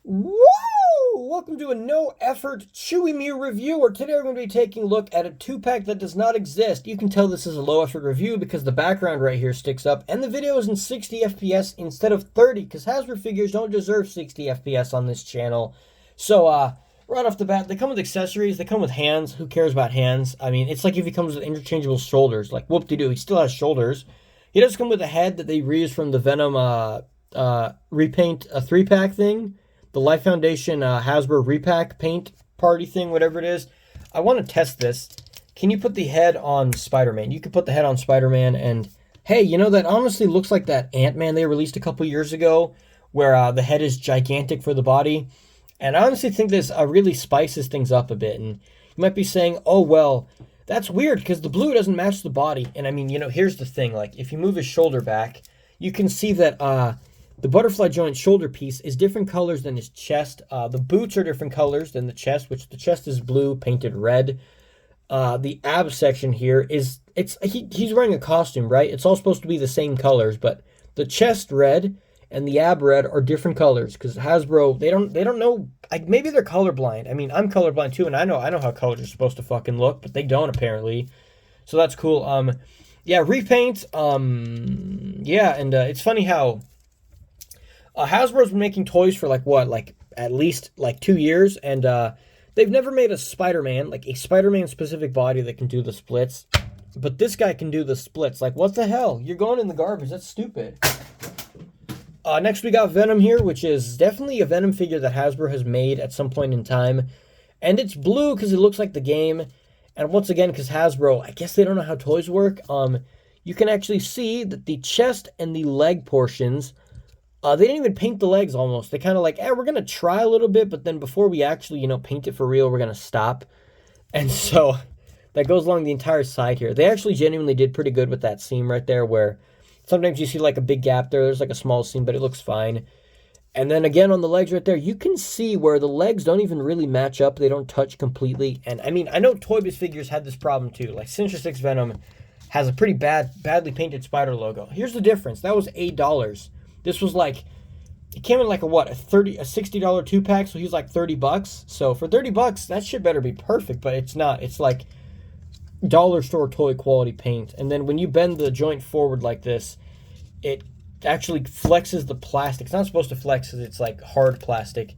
Woo! Welcome to a no-effort Chewy Mew review, where today we're going to be taking a look at a 2-pack that does not exist. You can tell this is a low-effort review because the background right here sticks up, and the video is in 60 FPS instead of 30, because Hasbro figures don't deserve 60 FPS on this channel. So, right off the bat, they come with accessories, they come with hands. Who cares about hands? I mean, it's like if he comes with interchangeable shoulders, like whoop-de-doo, he still has shoulders. He does come with a head that they reused from the Venom repaint, a 3-pack thing. The Life Foundation Hasbro repack paint party thing, whatever it is. I want to test this. Can you put the head on Spider-Man? You can put the head on Spider-Man, and hey, you know, that honestly looks like that Ant-Man they released a couple years ago, where the head is gigantic for the body. And I honestly think this really spices things up a bit. And you might be saying, oh, well, that's weird because the blue doesn't match the body. And I mean, you know, here's the thing. Like, if you move his shoulder back, you can see that the butterfly joint shoulder piece is different colors than his chest. The boots are different colors than the chest, which the chest is blue, painted red. The ab section here is, he's wearing a costume, right? It's all supposed to be the same colors, but the chest red and the ab red are different colors because Hasbro, they don't know. Maybe they're colorblind. I mean, I'm colorblind too, and I know how colors are supposed to fucking look, but they don't apparently. So that's cool. Yeah, repaint. Yeah, and it's funny how Hasbro's been making toys for at least 2 years, and they've never made a Spider-Man, like a Spider-Man specific body that can do the splits. But this guy can do the splits. Like, what the hell? You're going in the garbage. That's stupid. Next we got Venom here, which is definitely a Venom figure that Hasbro has made at some point in time. And it's blue because it looks like the game. And once again, because Hasbro, I guess they don't know how toys work. You can actually see that the chest and the leg portions, they didn't even paint the legs almost. They kind of like, we're going to try a little bit, but then before we actually, you know, paint it for real, we're going to stop. And so that goes along the entire side here. They actually genuinely did pretty good with that seam right there, where sometimes you see like a big gap there. There's like a small seam, but it looks fine. And then again on the legs right there, you can see where the legs don't even really match up. They don't touch completely. And I mean, I know Toy Biz figures had this problem too. Like Sinister Six Venom has a pretty badly painted spider logo. Here's the difference. That was $8. This was like, it came in like a $60 2-pack, so he's like $30. So for $30, that shit better be perfect, but it's not. It's like dollar store toy quality paint. And then when you bend the joint forward like this, it actually flexes the plastic. It's not supposed to flex because it's like hard plastic.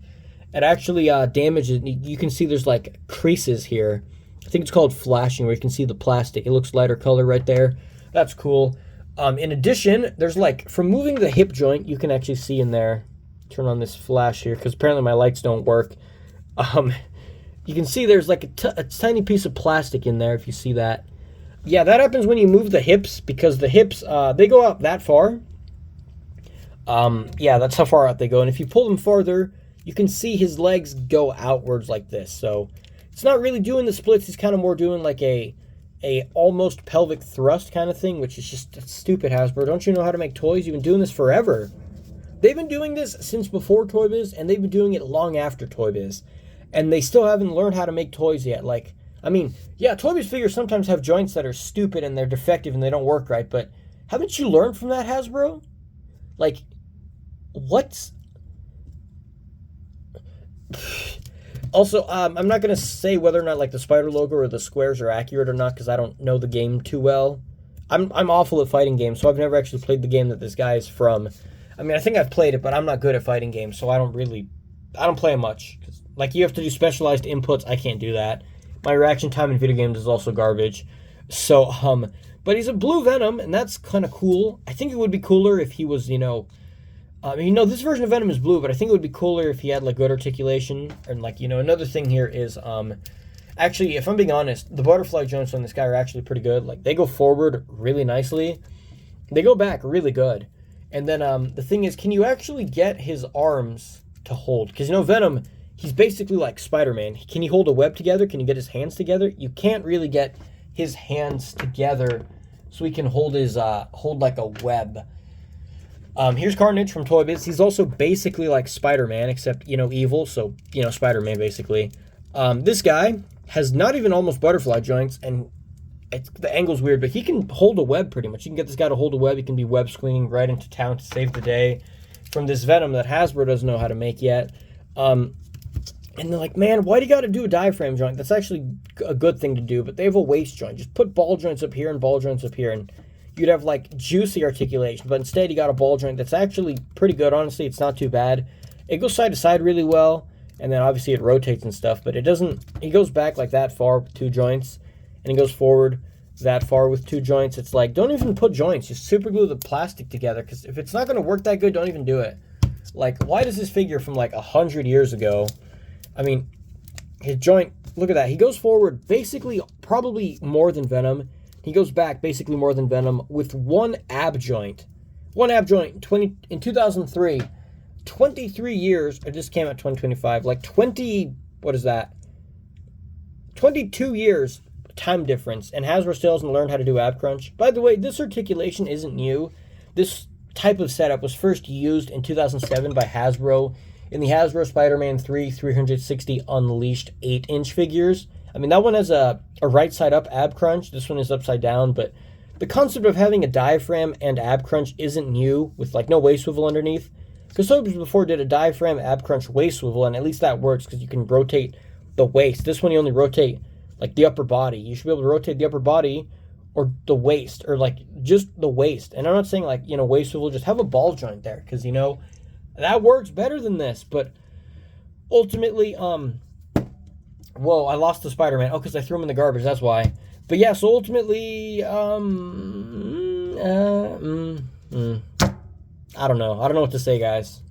It actually damages. You can see there's like creases here. I think it's called flashing, where you can see the plastic. It looks lighter color right there. That's cool. In addition, there's like, from moving the hip joint, you can actually see in there. Turn on this flash here, because apparently my lights don't work. You can see there's like a tiny piece of plastic in there, if you see that. Yeah, that happens when you move the hips, because the hips, they go out that far. Yeah, that's how far out they go. And if you pull them farther, you can see his legs go outwards like this. So it's not really doing the splits. He's kind of more doing like a almost pelvic thrust kind of thing, which is just stupid, Hasbro. Don't you know how to make toys? You've been doing this forever. They've been doing this since before Toy Biz, and they've been doing it long after Toy Biz. And they still haven't learned how to make toys yet. Like, I mean, yeah, Toy Biz figures sometimes have joints that are stupid and they're defective and they don't work right, but haven't you learned from that, Hasbro? Like, what's... Also, I'm not going to say whether or not like the spider logo or the squares are accurate or not, because I don't know the game too well. I'm awful at fighting games, so I've never actually played the game that this guy is from. I mean, I think I've played it, but I'm not good at fighting games, so I don't play them much. Like, you have to do specialized inputs. I can't do that. My reaction time in video games is also garbage. So, but he's a blue Venom, and that's kind of cool. I think it would be cooler if he was, you know, this version of Venom is blue, but I think it would be cooler if he had, like, good articulation. And, like, you know, another thing here is, actually, if I'm being honest, the butterfly joints on this guy are actually pretty good. Like, they go forward really nicely. They go back really good. And then, the thing is, can you actually get his arms to hold? Because, you know, Venom, he's basically like Spider-Man. Can he hold a web together? Can you get his hands together? You can't really get his hands together so he can hold his, hold like a web. Here's Carnage from Toy Biz. He's also basically like Spider-Man, except, you know, evil. So, you know, Spider-Man, basically. This guy has not even almost butterfly joints, and the angle's weird, but he can hold a web pretty much. You can get this guy to hold a web. He can be web swinging right into town to save the day from this Venom that Hasbro doesn't know how to make yet. And they're like, man, why do you got to do a diaphragm joint? That's actually a good thing to do, but they have a waist joint. Just put ball joints up here and ball joints up here, and you'd have, like, juicy articulation. But instead, you got a ball joint that's actually pretty good, honestly. It's not too bad. It goes side to side really well, and then obviously it rotates and stuff, but it doesn't... He goes back, like, that far with 2 joints, and he goes forward that far with 2 joints. It's like, don't even put joints. Just super glue the plastic together, because if it's not going to work that good, don't even do it. Like, why does this figure from, like, 100 years ago... I mean, his joint, look at that. He goes forward basically probably more than Venom. He goes back basically more than Venom with 1 ab joint. 1 ab joint in 2003. 23 years, it just came out 2025. Like 20, what is that? 22 years time difference. And Hasbro still hasn't learned how to do ab crunch. By the way, this articulation isn't new. This type of setup was first used in 2007 by Hasbro in the Hasbro Spider-Man 3 360 Unleashed 8-inch figures. I mean, that one has a right side up ab crunch. This one is upside down, but the concept of having a diaphragm and ab crunch isn't new with, like, no waist swivel underneath. Because Sobers before did a diaphragm, ab crunch, waist swivel, and at least that works because you can rotate the waist. This one you only rotate, like, the upper body. You should be able to rotate the upper body or the waist, or, like, just the waist. And I'm not saying, like, you know, waist swivel, just have a ball joint there because, you know, that works better than this. But ultimately, whoa, I lost the Spider-Man. Oh, because I threw him in the garbage, that's why. But yeah, so ultimately, I don't know. I don't know what to say, guys.